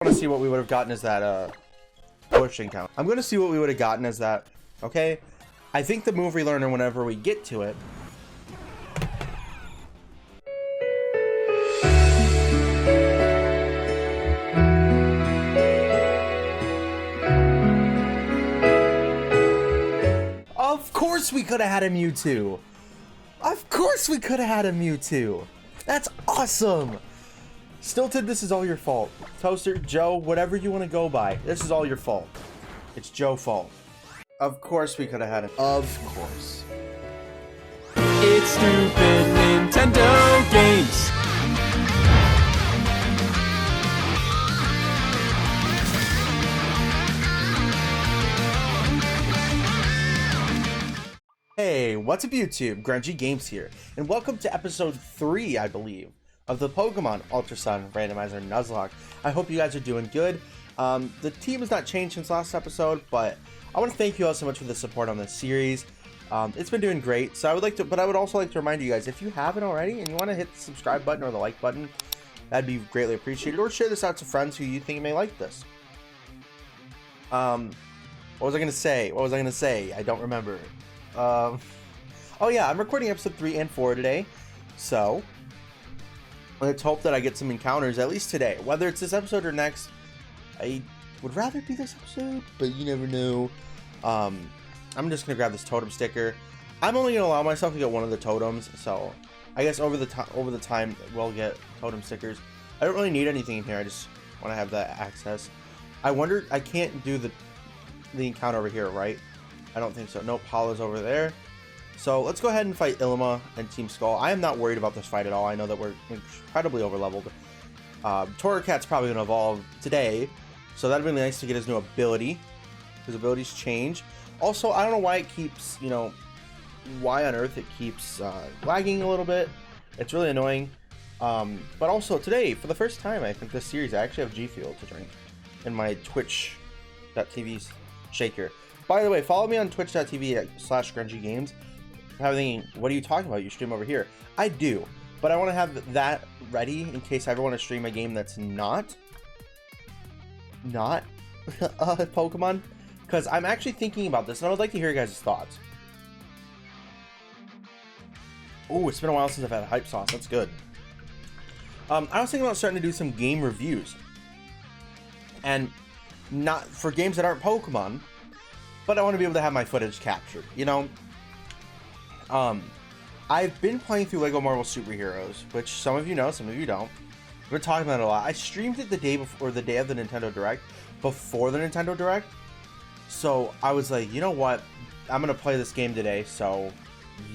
I want to see what we would have gotten as that push encounter. I'm going to see what we would have gotten as that. Okay, I think the move relearner whenever we get to it. Of course we could have had a Mewtwo. Of course we could have had a Mewtwo. That's awesome. Stilted, this is all your fault. Toaster, Joe, whatever you want to go by, this is all your fault. It's Joe's fault. Of course we could have had it. Of course. It's stupid Nintendo games. Hey, what's up YouTube? GrenjiGames here, and welcome to episode 3, I believe, of the Pokemon Ultra Sun Randomizer Nuzlocke. I hope you guys are doing good. The team has not changed since last episode, but I want to thank you all so much for the support on this series. It's been doing great, so I would also like to remind you guys, if you haven't already and you want to hit the subscribe button or the like button, that'd be greatly appreciated, or share this out to friends who you think may like this. What was I gonna say? I don't remember. Oh yeah, I'm recording episode 3 and 4 today, so let's hope that I get some encounters at least today. Whether it's this episode or next, I would rather be this episode, but you never know. I'm just gonna grab this totem sticker. I'm only gonna allow myself to get one of the totems, so I guess over the time we'll get totem stickers. I don't really need anything in here. I just want to have that access. I wonder, I can't do the encounter over here, right? I don't think so. Nope, Paula's over there. So let's go ahead and fight Ilima and Team Skull. I am not worried about this fight at all. I know that we're incredibly overleveled. Torracat's probably going to evolve today, so that'd be nice to get his new ability. His abilities change. Also, I don't know why it keeps, why on earth it keeps lagging a little bit. It's really annoying. But also today, for the first time, I think this series, I actually have G Fuel to drink in my Twitch.tv shaker. By the way, follow me on twitch.tv/GrenjiGames. I'm thinking, what are you talking about? You stream over here. I do, but I want to have that ready in case I ever want to stream a game that's not Pokemon. Because I'm actually thinking about this, and I would like to hear your guys' thoughts. Oh, it's been a while since I've had a hype sauce. That's good. I was thinking about starting to do some game reviews. And not for games that aren't Pokemon, but I want to be able to have my footage captured, I've been playing through LEGO Marvel Superheroes, which some of you know, some of you don't. I've been talking about it a lot. I streamed it the day before, the day of the Nintendo Direct, before the Nintendo Direct. So I was like, you know what? I'm going to play this game today, so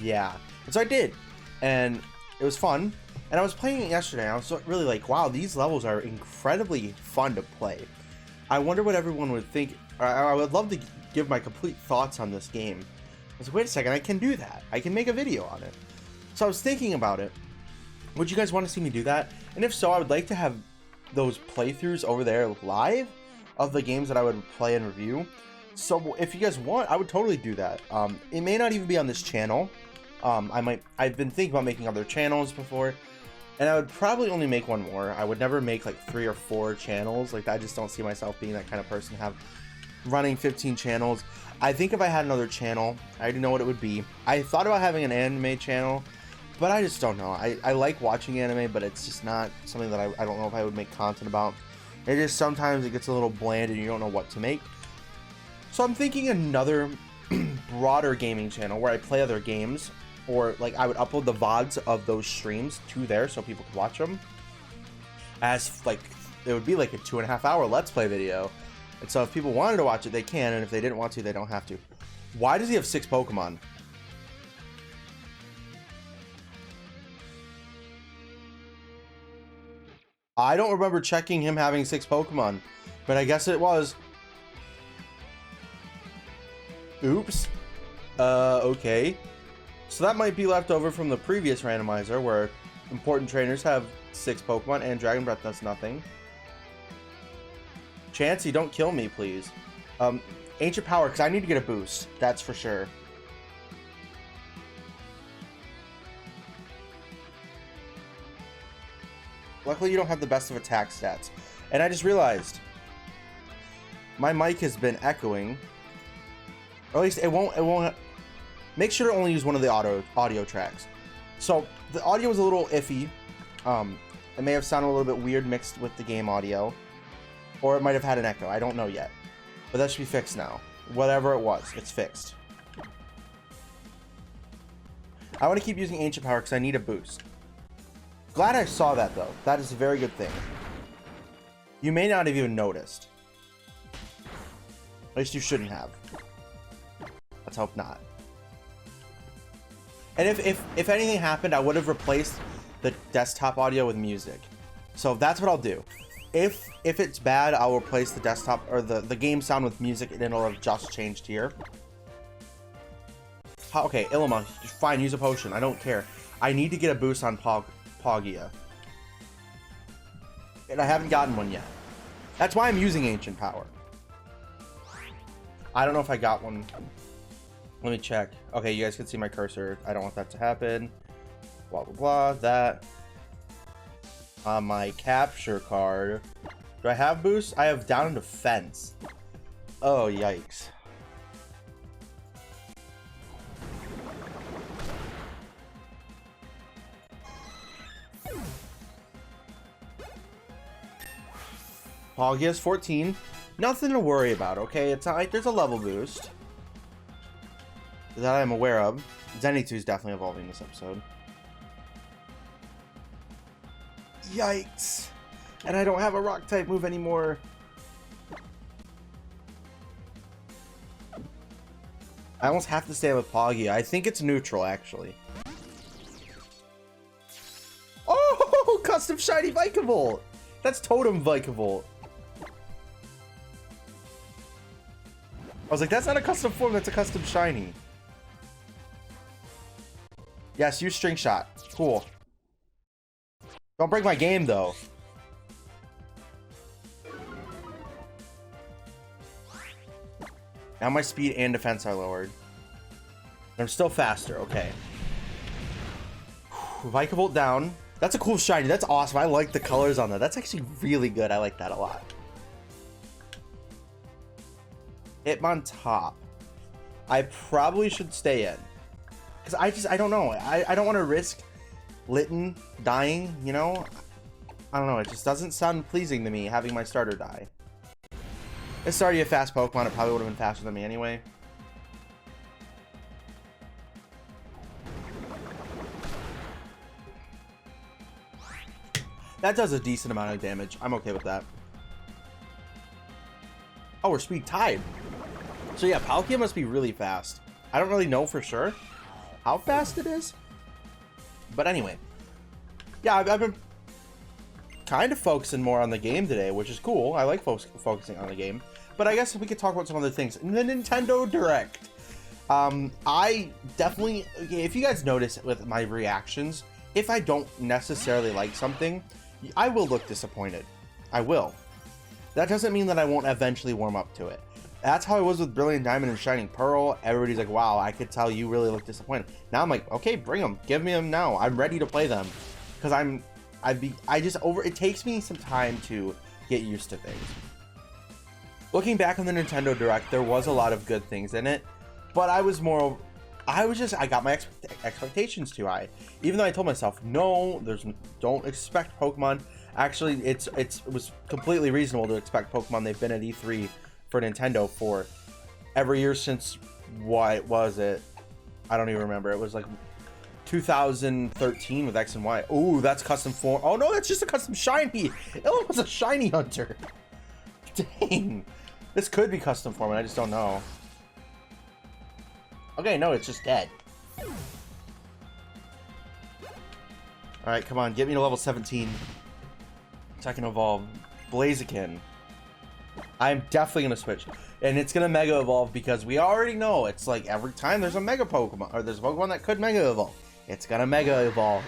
yeah. And so I did, and it was fun. And I was playing it yesterday, and I was really like, wow, these levels are incredibly fun to play. I wonder what everyone would think. I would love to give my complete thoughts on this game. I was like, wait a second, I can do that. I can make a video on it. So I was thinking about it. Would you guys want to see me do that? And if so, I would like to have those playthroughs over there live of the games that I would play and review. So if you guys want, I would totally do that. It may not even be on this channel. I've been thinking about making other channels before, and I would probably only make one more. I would never make like 3 or 4 channels. Like, I just don't see myself being that kind of person to have running 15 channels. I think if I had another channel, I already know what it would be. I thought about having an anime channel, but I just don't know. I like watching anime, but it's just not something that I don't know if I would make content about. It just, sometimes it gets a little bland and you don't know what to make. So I'm thinking another broader gaming channel where I play other games, or like I would upload the VODs of those streams to there so people could watch them. As like, it would be like a 2.5 hour Let's Play video. And so if people wanted to watch it, they can, and if they didn't want to, they don't have to. Why does he have 6 Pokemon? I don't remember checking him having 6 Pokemon, but I guess it was. Oops. Okay. So that might be left over from the previous randomizer, where important trainers have 6 Pokemon and Dragon Breath does nothing. Chansey, don't kill me, please. Ancient Power, because I need to get a boost. That's for sure. Luckily, you don't have the best of attack stats. And I just realized my mic has been echoing. Or at least it won't. Make sure to only use one of the audio tracks. So the audio was a little iffy. It may have sounded a little bit weird mixed with the game audio. Or it might have had an echo. I don't know yet. But that should be fixed now. Whatever it was, it's fixed. I want to keep using Ancient Power because I need a boost. Glad I saw that though. That is a very good thing. You may not have even noticed. At least you shouldn't have. Let's hope not. And if anything happened, I would have replaced the desktop audio with music. So that's what I'll do. If it's bad, I'll replace the desktop or the game sound with music, and it'll have just changed here. Okay, Ilima, fine, use a potion. I don't care. I need to get a boost on Poggia. And I haven't gotten one yet. That's why I'm using Ancient Power. I don't know if I got one. Let me check. Okay, you guys can see my cursor. I don't want that to happen. Blah, blah, blah. That. On my capture card. Do I have boost? I have down in defense. Oh, yikes. Poggia's 14. Nothing to worry about, okay? It's not like there's a level boost that I'm aware of. Zenitsu is definitely evolving this episode. Yikes. And I don't have a rock type move anymore. I almost have to stay with Poggia. I think it's neutral, actually. Oh, custom shiny Vikavolt. That's Totem Vikavolt. I was like, that's not a custom form, that's a custom shiny. Yes, use String Shot. Cool. Don't break my game, though. Now my speed and defense are lowered. I'm still faster, okay. Vikavolt down. That's a cool shiny. That's awesome. I like the colors on that. That's actually really good. I like that a lot. Hitmontop. I probably should stay in. Because I don't know. I don't want to risk Litten dying, you know? I don't know. It just doesn't sound pleasing to me having my starter die. It's already a fast Pokemon. It probably would have been faster than me anyway. That does a decent amount of damage. I'm okay with that. Oh, we're speed tied. So yeah, Palkia must be really fast. I don't really know for sure how fast it is. But anyway. Yeah, I've been kind of focusing more on the game today, which is cool. I like focusing on the game. But I guess we could talk about some other things. In the Nintendo Direct. I definitely... Okay, if you guys notice with my reactions, if I don't necessarily like something, I will look disappointed. I will. That doesn't mean that I won't eventually warm up to it. That's how I was with Brilliant Diamond and Shining Pearl. Everybody's like, wow, I could tell you really look disappointed. Now I'm like, okay, bring them. Give me them now. I'm ready to play them. Because it takes me some time to get used to things. Looking back on the Nintendo Direct, there was a lot of good things in it. But I got my expectations too high. Even though I told myself, no, don't expect Pokemon. Actually, it was completely reasonable to expect Pokemon. They've been at E3 for Nintendo for every year since, what was it? I don't even remember. It was like 2013 with X and Y. Oh, that's custom form. Oh no, that's just a custom shiny. It was a shiny hunter. Dang. This could be custom form, and I just don't know. Okay, no, it's just dead. Alright, come on, get me to level 17. So I can evolve. Blaziken. I'm definitely going to switch. And it's going to Mega Evolve because we already know it's like every time there's a Mega Pokemon, or there's a Pokemon that could Mega Evolve, it's going to Mega Evolve.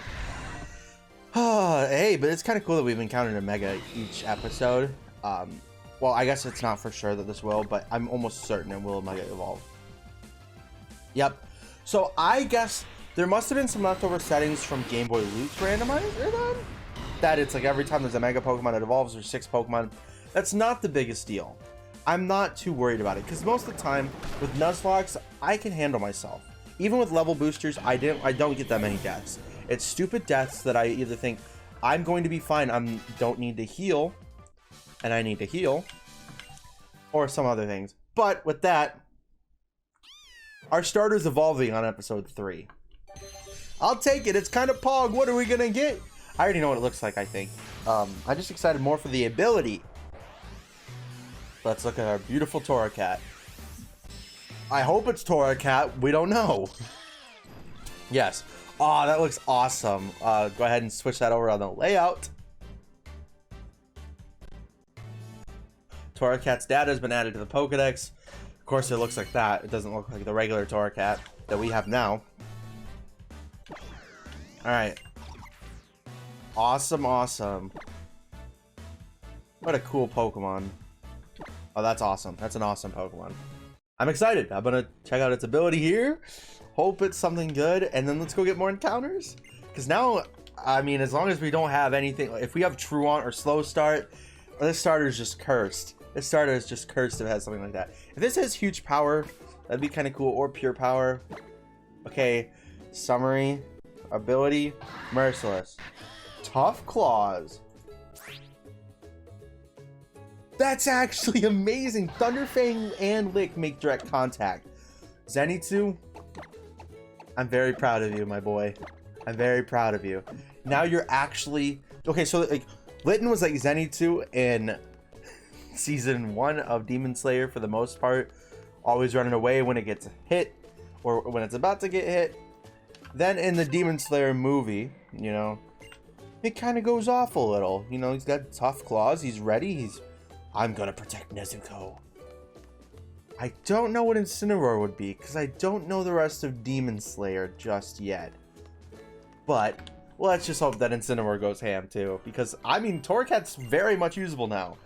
Hey, but it's kind of cool that we've encountered a Mega each episode. Well, I guess it's not for sure that this will, but I'm almost certain it will Mega Evolve. Yep. So I guess there must have been some leftover settings from Game Boy Loop's randomizer then? that it's like every time there's a Mega Pokemon that evolves, there's 6 Pokemon. That's not the biggest deal. I'm not too worried about it because most of the time with Nuzlocks, I can handle myself. Even with level boosters, I don't get that many deaths. It's stupid deaths that I either think I'm going to be fine, don't need to heal, and I need to heal, or some other things. But with that, our starter's evolving on episode 3. I'll take it. It's kind of Pog. What are we gonna get? I already know what it looks like, I think. I'm just excited more for the ability. Let's look at our beautiful Torracat. I hope it's Torracat. We don't know. Yes. Oh, that looks awesome. Go ahead and switch that over on the layout. Torracat's data has been added to the Pokedex. Of course, it looks like that. It doesn't look like the regular Torracat that we have now. Alright. Awesome, awesome. What a cool Pokemon. Oh, that's awesome. That's an awesome Pokemon. I'm excited. I'm gonna check out its ability here. Hope it's something good. And then let's go get more encounters. Because now, I mean, as long as we don't have anything... If we have Truant or Slow Start, this starter is just cursed. This starter is just cursed if it has something like that. If this has huge power, that'd be kind of cool. Or pure power. Okay. Summary. Ability. Merciless. Tough Claws. That's actually amazing. Thunderfang and Lick make direct contact. Zenitsu, I'm very proud of you, my boy. I'm very proud of you. Now you're actually... Okay, so like Litten was like Zenitsu in season 1 of Demon Slayer for the most part. Always running away when it gets hit or when it's about to get hit. Then in the Demon Slayer movie, you know, it kind of goes off a little. You know, he's got tough claws. He's ready. I'm gonna protect Nezuko. I don't know what Incineroar would be because I don't know the rest of Demon Slayer just yet. But let's just hope that Incineroar goes ham too, because I mean Torracat's very much usable now.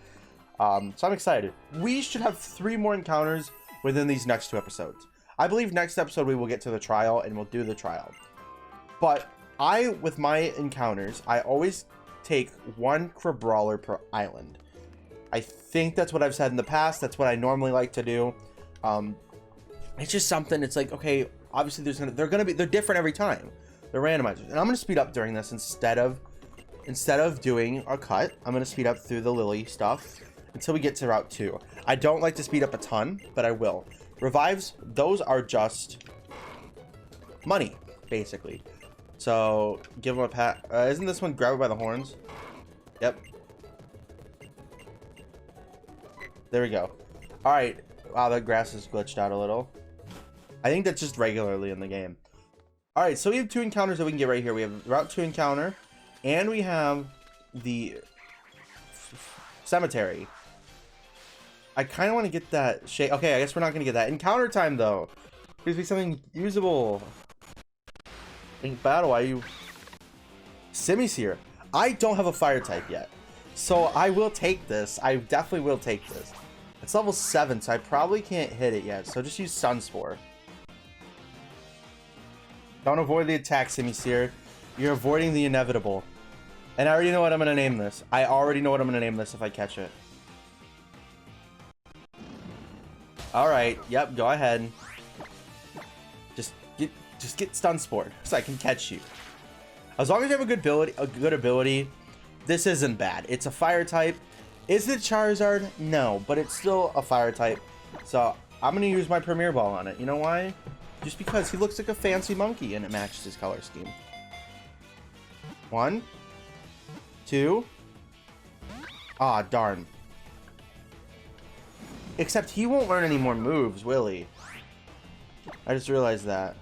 So I'm excited. We should have 3 more encounters within these next 2 episodes. I believe next episode we will get to the trial and we'll do the trial. But with my encounters, I always take 1 Crabrawler per island. I think that's what I've said in the past. That's what I normally like to do. It's just something. It's like, okay, obviously they're different every time. They're randomizers, and I'm gonna speed up during this instead of doing a cut. I'm gonna speed up through the Lily stuff until we get to Route 2. I don't like to speed up a ton, but I will. Revives, those are just money, basically. So give them a pat. Isn't this one grab it by the horns? Yep. There we go. All right. Wow, that grass is glitched out a little. I think that's just regularly in the game. All right, so we have 2 encounters that we can get right here. We have Route 2 encounter, and we have the cemetery. I kind of want to get that shade. Okay, I guess we're not going to get that. Encounter time, though. Please be something usable. Link battle, why you... Simi's here. I don't have a fire type yet. So I will take this. I definitely will take this. It's level 7, so I probably can't hit it yet. So just use Sunspore. Don't avoid the attack, Simisear. You're avoiding the inevitable. And I already know what I'm going to name this. I already know what I'm going to name this if I catch it. Alright, yep, go ahead. Just get Sunspored so I can catch you. As long as you have a good ability, this isn't bad. It's a fire type. Is it Charizard? No, but it's still a fire type. So I'm going to use my Premier Ball on it. You know why? Just because he looks like a fancy monkey and it matches his color scheme. 1, 2. Ah, darn. Except he won't learn any more moves, will he? I just realized that.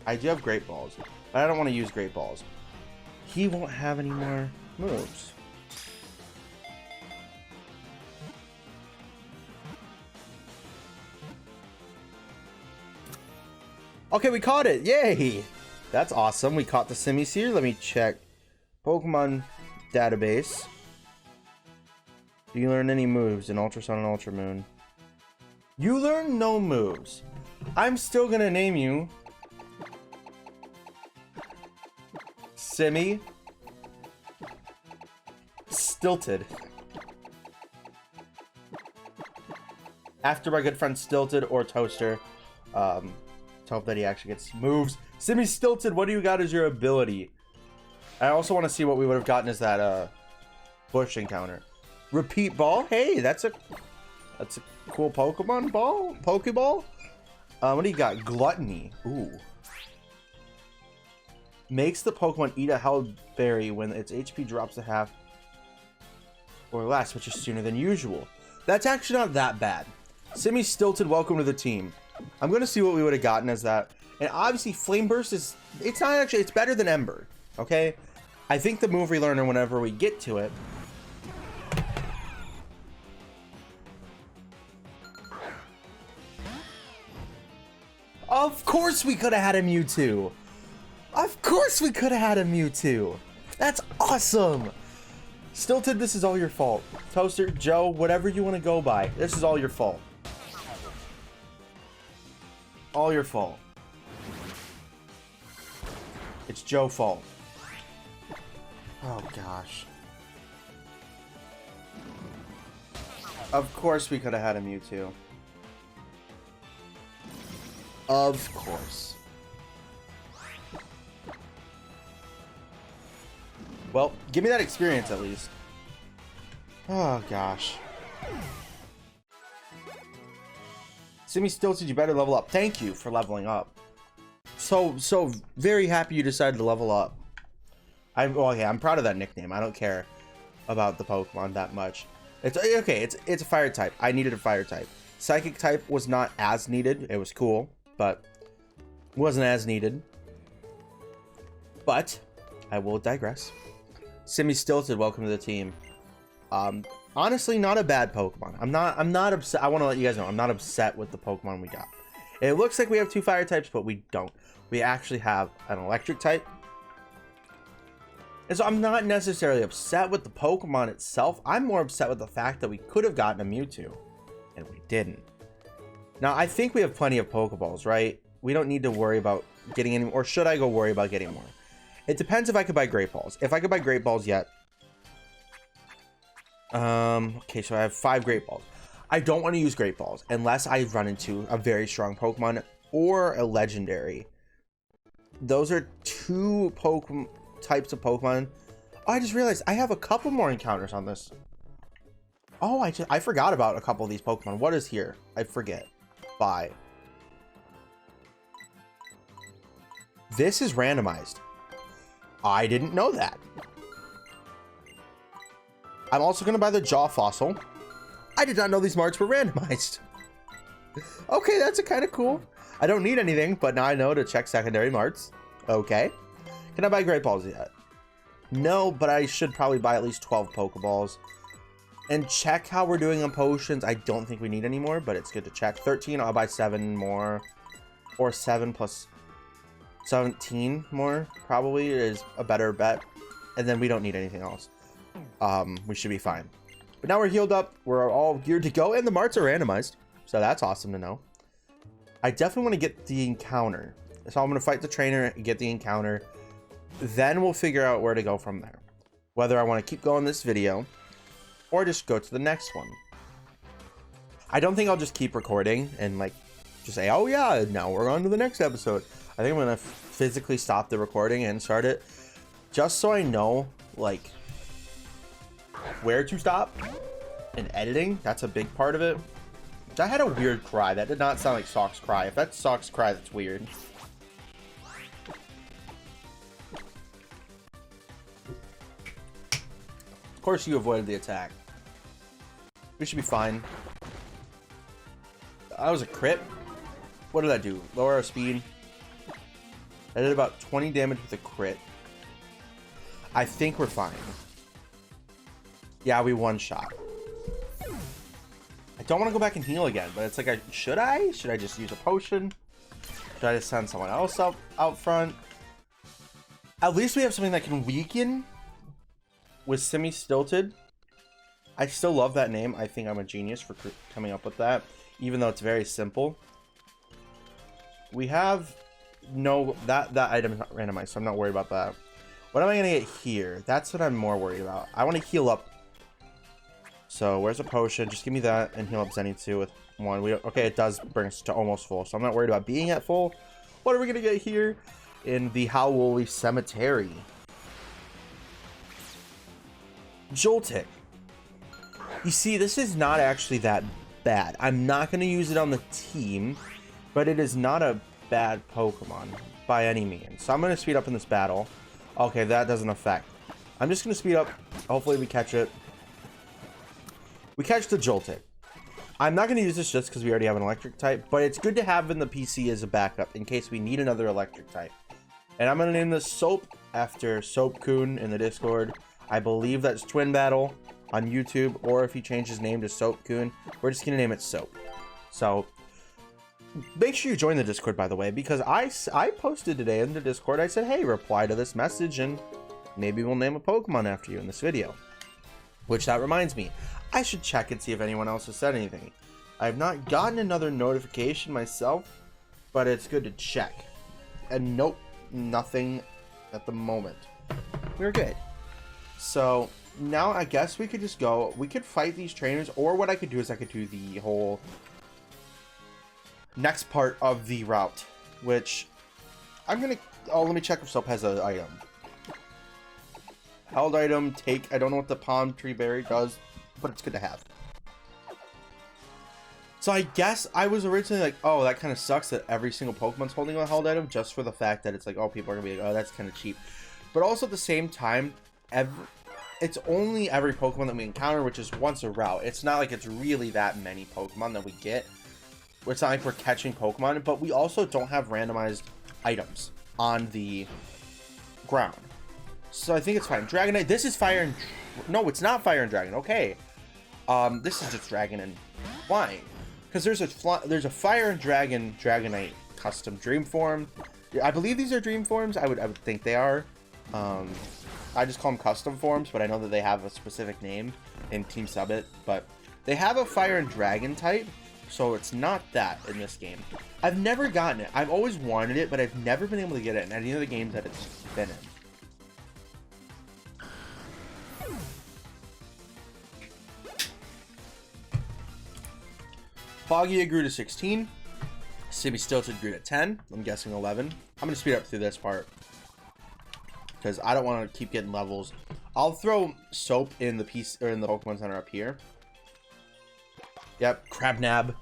I do have Great Balls, but I don't want to use Great Balls. He won't have any more moves. Okay, we caught it. Yay! That's awesome. We caught the Simisear. Let me check. Pokemon database. Do you learn any moves in Ultra Sun and Ultra Moon? You learn no moves. I'm still gonna name you Simi Stilted. After my good friend Stilted or Toaster. To hope that he actually gets moves. Simi Stilted, what do you got as your ability? I also want to see what we would have gotten as that bush encounter. Repeat ball. Hey, that's a cool Pokemon ball. Pokeball. What do you got? Gluttony. Ooh. Makes the Pokemon eat a held berry when its HP drops to half or less, which is sooner than usual. That's actually not that bad. Simi Stilted, welcome to the team. I'm gonna see what we would have gotten as that. And obviously Flame Burst is, it's not actually, it's better than Ember. Okay? I think the move we learn whenever we get to it. Of course we could have had a Mewtwo. Of course we could have had a Mewtwo. That's awesome. Stilted, this is all your fault. Toaster, Joe, whatever you want to go by, this is all your fault. All your fault. It's Joe's fault. Oh gosh. Of course we could have had a Mewtwo. Of course. Well, give me that experience at least. Oh gosh. Simi Stilted, you better level up. Thank you for leveling up. So very happy you decided to level up. I'm proud of that nickname. I don't care about the Pokemon that much. It's okay. It's a fire type. I needed a fire type. Psychic type was not as needed. It was cool, but wasn't as needed. But I will digress. Simi Stilted, welcome to the team. Honestly, not a bad Pokemon. I'm not upset. I want to let you guys know I'm not upset with the Pokemon we got. It looks like we have 2 fire types, but we don't. We actually have an electric type. And so I'm not necessarily upset with the Pokemon itself. I'm more upset with the fact that we could have gotten a Mewtwo, and we didn't. Now, I think we have plenty of Pokeballs, right? We don't need to worry about getting any, or should I go worry about getting more? It depends if I could buy Great Balls. If I could buy Great Balls yet. Okay, so I have 5 Great Balls. I don't want to use Great Balls unless I run into a very strong Pokemon or a Legendary. Those are 2 types of Pokemon. Oh, I just realized I have a couple more encounters on this. Oh, I forgot about a couple of these Pokemon. What is here? I forget. Bye. This is randomized. I didn't know that. I'm also going to buy the Jaw Fossil. I did not know these marts were randomized. Okay, that's kind of cool. I don't need anything, but now I know to check secondary marts. Okay. Can I buy Great Balls yet? No, but I should probably buy at least 12 Pokeballs. And check how we're doing on potions. I don't think we need any more, but it's good to check. 13, I'll buy 7 more. Or 7 plus 17 more, probably, is a better bet. And then we don't need anything else. We should be fine. But now we're healed up. We're all geared to go. And the marts are randomized. So that's awesome to know. I definitely want to get the encounter. So I'm going to fight the trainer and get the encounter. Then we'll figure out where to go from there. Whether I want to keep going this video or just go to the next one. I don't think I'll just keep recording and like just say, oh yeah, now we're on to the next episode. I think I'm going to physically stop the recording and start it just so I know like where to stop. And editing, that's a big part of it. I had a weird cry. That did not sound like Sock's cry. If that's Sock's cry, that's weird. Of course you avoided the attack. We should be fine. That was a crit. What did that do? Lower our speed. I did about 20 damage with a crit. I think we're fine. Yeah, we one-shot. I don't want to go back and heal again, but it's like, should I? Should I just use a potion? Should I just send someone else out front? At least we have something that can weaken with Simi Stilted. I still love that name. I think I'm a genius for coming up with that, even though it's very simple. We have no, that item is not randomized, so I'm not worried about that. What am I going to get here? That's what I'm more worried about. I want to heal up So where's a potion? Just give me that and heal up Zenitsu with 1. Okay, it does bring us to almost full, so I'm not worried about being at full. What are we gonna get here in the Howley Cemetery? Joltik. You see, this is not actually that bad. I'm not gonna use it on the team, but it is not a bad Pokemon by any means. So I'm gonna speed up in this battle. Okay, that doesn't affect. I'm just gonna speed up. Hopefully we catch it. We catch the Joltik. I'm not going to use this just because we already have an electric type, but it's good to have in the PC as a backup in case we need another electric type. And I'm going to name this Soap after Soap-kun in the Discord. I believe that's Twin Battle on YouTube, or if he changed his name to Soap-kun, we're just going to name it Soap. So make sure you join the Discord, by the way, because I posted today in the Discord. I said, hey, reply to this message and maybe we'll name a Pokemon after you in this video. Which that reminds me, I should check and see if anyone else has said anything. I have not gotten another notification myself, but it's good to check. And nope, nothing at the moment. We're good. So now I guess we could just go. We could fight these trainers, or what I could do is I could do the whole next part of the route, which I'm gonna. Oh, let me check if Soap has an item. Held item, take. I don't know what the palm tree berry does, but it's good to have. So I guess I was originally like, oh, that kind of sucks that every single Pokemon's holding a held item, just for the fact that it's like, oh, people are gonna be like, oh, that's kind of cheap. But also at the same time, it's only every Pokemon that we encounter, which is once a route. It's not like it's really that many Pokemon that we get. It's not like we're catching Pokemon, but we also don't have randomized items on the ground. So I think it's fine. Dragonite, this is Fire and... No, it's not Fire and Dragon. Okay. This is just Dragon and Flying. Because there's a Fire and Dragon Dragonite custom Dream Form. I believe these are Dream Forms. I would think they are. I just call them custom forms, but I know that they have a specific name in Team Subbit. But they have a Fire and Dragon type, so it's not that in this game. I've never gotten it. I've always wanted it, but I've never been able to get it in any of the games that it's been in. Foggy grew to 16. Sibby Stilted grew to 10. I'm guessing 11. I'm going to speed up through this part because I don't want to keep getting levels. I'll throw Soap in the piece or in the Pokemon Center up here. Yep, Crabnab.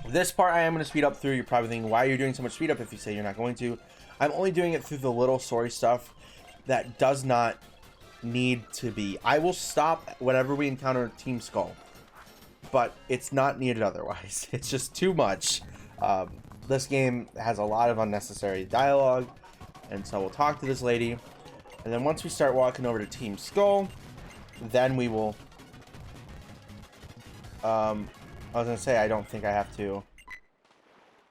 This part I am going to speed up through. You're probably thinking, why are you doing so much speed up if you say you're not going to? I'm only doing it through the little story stuff that does not need to be. I will stop whenever we encounter Team Skull, but it's not needed otherwise. It's just too much. This game has a lot of unnecessary dialogue, and so we'll talk to this lady, and then once we start walking over to Team Skull, then we will I was gonna say I don't think I have to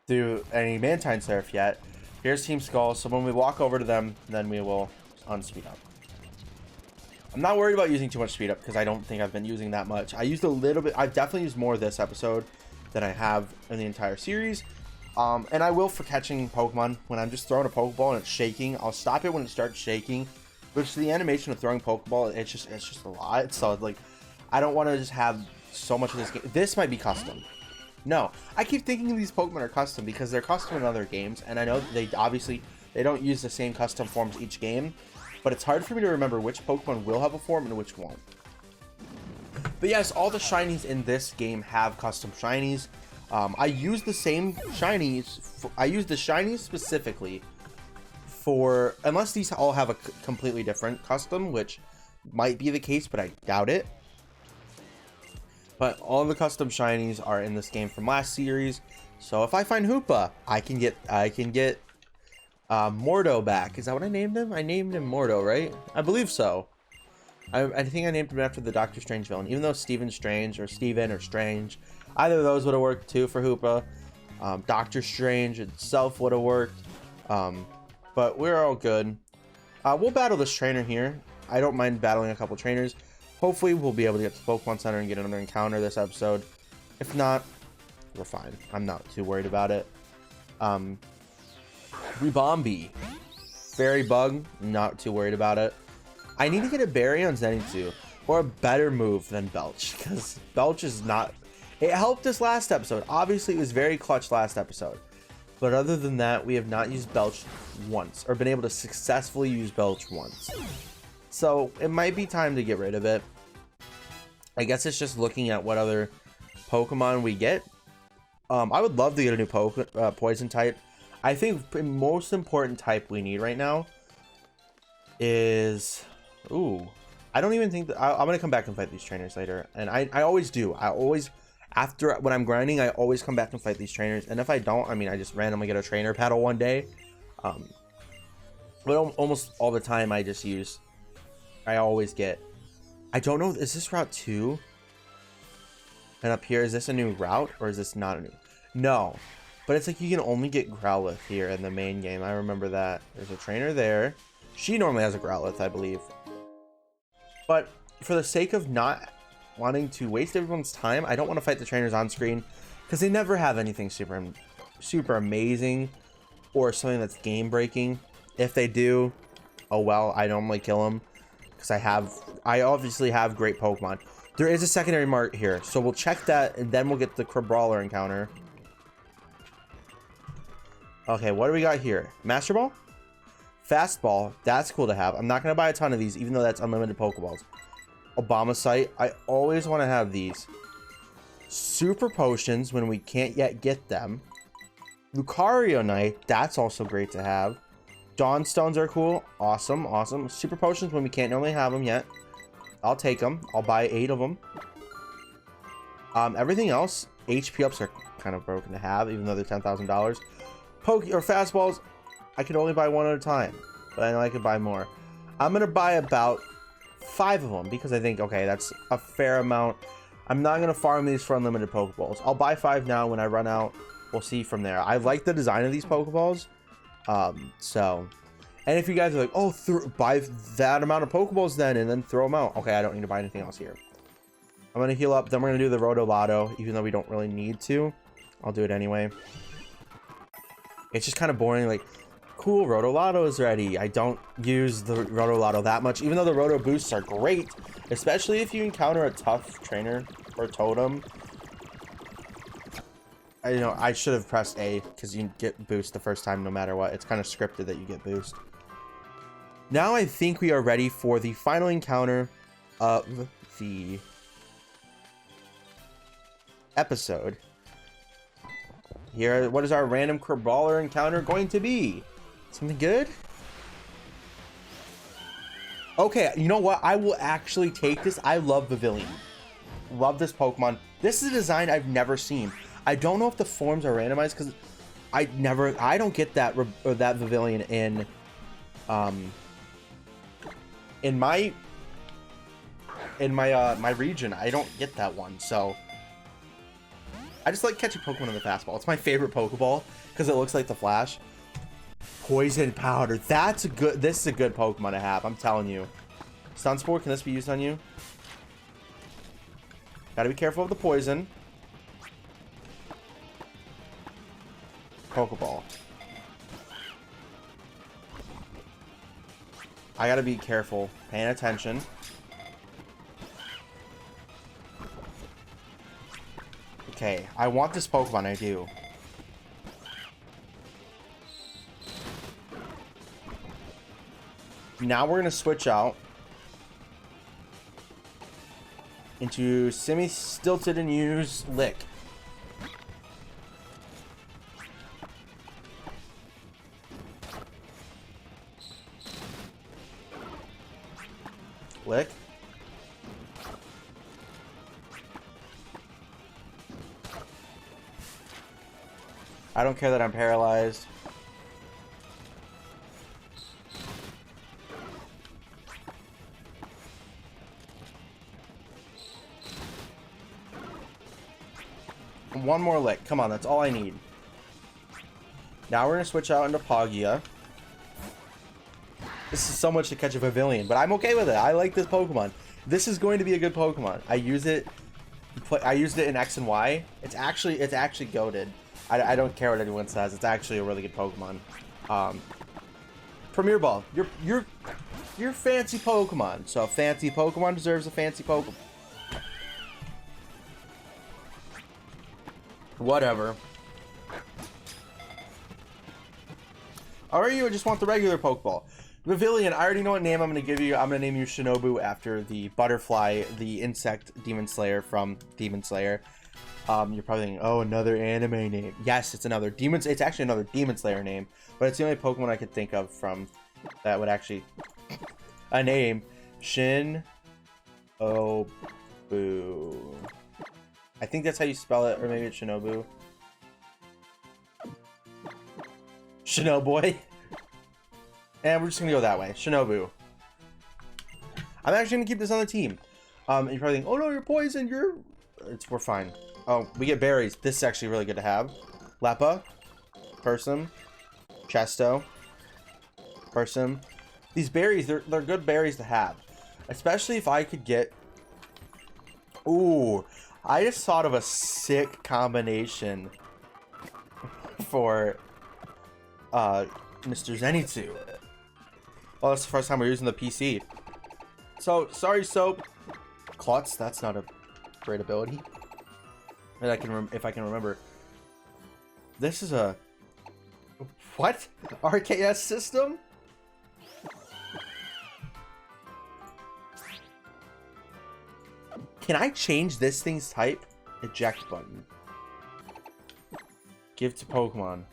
do any Mantine Surf yet. Here's Team Skull, so when we walk over to them, then we will unspeed up. I'm not worried about using too much speed up because I don't think I've been using that much. I used a little bit. I've definitely used more this episode than I have in the entire series. And I will for catching Pokemon. When I'm just throwing a Pokeball and it's shaking, I'll stop it when it starts shaking. Which the animation of throwing Pokeball, it's just a lot. So like, I don't want to just have so much of this game. This might be custom. No, I keep thinking these Pokemon are custom because they're custom in other games, and I know they don't use the same custom forms each game. But it's hard for me to remember which Pokemon will have a form and which won't. But yes, all the shinies in this game have custom shinies. I use the same shinies. I use the shinies specifically for, unless these all have a completely different custom, which might be the case, but I doubt it. But all the custom shinies are in this game from last series. So if I find Hoopa, I can get Mordo back. Is that what I named him? I named him Mordo, right? I believe so. I think I named him after the Doctor Strange villain, even though Steven Strange or Steven or Strange, either of those would have worked too for Hoopa. Doctor Strange itself would have worked. But we're all good. We'll battle this trainer here. I don't mind battling a couple trainers. Hopefully we'll be able to get to Pokemon Center and get another encounter this episode. If not, we're fine. I'm not too worried about it. Ribombi. Fairy Bug, not too worried about it. I need to get a berry on Zenitsu. or a better move than Belch, because Belch is not... It helped us last episode. Obviously, it was very clutch last episode. But other than that, we have not used Belch once, or been able to successfully use Belch once. So it might be time to get rid of it. I guess it's just looking at what other Pokemon we get. I would love to get a new poison type. I think the most important type we need right now is... Ooh. I don't even think that... I'm going to come back and fight these trainers later. And I always do. I always... After, when I'm grinding, I always come back and fight these trainers. And if I don't, I mean, I just randomly get a trainer paddle one day. But almost all the time, I just use... I always get... I don't know, is this route 2? And up here, is this a new route? Or is this not a new... No. But it's like you can only get Growlithe here in the main game. I remember that. There's a trainer there. She normally has a Growlithe, I believe. But for the sake of not wanting to waste everyone's time, I don't want to fight the trainers on screen. Because they never have anything super amazing. Or something that's game breaking. If they do, oh well, I normally kill them. Because I obviously have great Pokemon. There is a secondary mart here, so we'll check that, and then we'll get the Crabrawler encounter. Okay, what do we got here? Master Ball? Fastball, that's cool to have. I'm not going to buy a ton of these, even though that's unlimited Pokeballs. Obama Sight, I always want to have these. Super Potions, when we can't yet get them. Lucario Knight, that's also great to have. Dawn Stones are cool. Awesome, awesome. Super Potions, when we can't normally have them yet. I'll take them. I'll buy 8 of them. Everything else, HP ups are kind of broken to have, even though they're $10,000. Fastballs, I can only buy 1 at a time, but I know I could buy more. I'm gonna buy about 5 of them because I think, okay, that's a fair amount. I'm not gonna farm these for unlimited Pokeballs. I'll buy 5 now. When I run out, we'll see from there. I like the design of these Pokeballs. And if you guys are like, oh, buy that amount of Pokeballs then and then throw them out. Okay, I don't need to buy anything else here. I'm going to heal up. Then we're going to do the Roto Lotto, even though we don't really need to. I'll do it anyway. It's just kind of boring. Like, cool, Roto Lotto is ready. I don't use the Roto Lotto that much, even though the Roto Boosts are great, especially if you encounter a tough trainer or totem. I should have pressed A because you get boost the first time no matter what. It's kind of scripted that you get boost. Now I think we are ready for the final encounter of the episode. Here, what is our random Crabrawler encounter going to be? Something good? Okay, you know what? I will actually take this. I love Pavilion. Love this Pokemon. This is a design I've never seen. I don't know if the forms are randomized because I don't get that Pavilion in my region. I don't get that one, so I just like catching Pokemon in the fastball. It's my favorite Pokeball because it looks like the Flash. Poison Powder. This is a good Pokemon to have. I'm telling you. Sunspore, can this be used on you? Gotta be careful of the poison. Pokeball. I gotta be careful, paying attention. Okay, I want this Pokemon, I do. Now we're gonna switch out into semi-stilted and use Lick. Lick. I don't care that I'm paralyzed. One more lick. Come on, that's all I need. Now we're going to switch out into Poggia. This is so much to catch a Pavilion, but I'm okay with it. I like this Pokemon. This is going to be a good Pokemon. I used it in X and Y. It's actually goated. I don't care what anyone says. It's actually a really good Pokemon. Premier Ball. You're fancy Pokemon, so a fancy Pokemon deserves a fancy Pokemon. Whatever. Or you just want the regular Pokeball. Pavilion, I already know what name I'm going to give you. I'm going to name you Shinobu after the butterfly, the insect Demon Slayer from Demon Slayer. You're probably thinking, oh, another anime name. Yes, it's another Demon. It's actually another Demon Slayer name, but it's the only Pokemon I could think of from that would actually a name. Shinobu. I think that's how you spell it, or maybe it's Shinobu. Shinoboy. And we're just gonna go that way. Shinobu. I'm actually gonna keep this on the team. You're probably thinking, oh no, you're poisoned. We're fine. Oh, we get berries. This is actually really good to have. Leppa, Persum, Chesto, Persum. These berries, they're good berries to have. Especially if I could get... Ooh, I just thought of a sick combination for Mr. Zenitsu. Well, that's the first time we're using the PC. So, sorry, Soap. Klutz, that's not a great ability. And if I can remember. This is a... What? RKS system? Can I change this thing's type? Eject button. Give to Pokemon.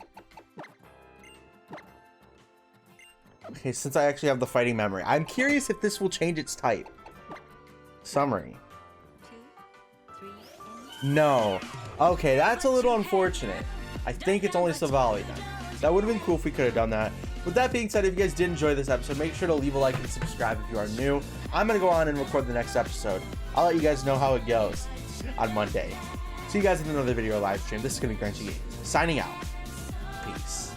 Okay, since I actually have the fighting memory, I'm curious if this will change its type. Summary. 2, 3, No. Okay, that's a little unfortunate. I think it's only Savali then. That would have been cool if we could have done that. With that being said, if you guys did enjoy this episode, make sure to leave a like and subscribe if you are new. I'm going to go on and record the next episode. I'll let you guys know how it goes on Monday. See you guys in another video or live stream. This is going to be GrenjiGames signing out. Peace.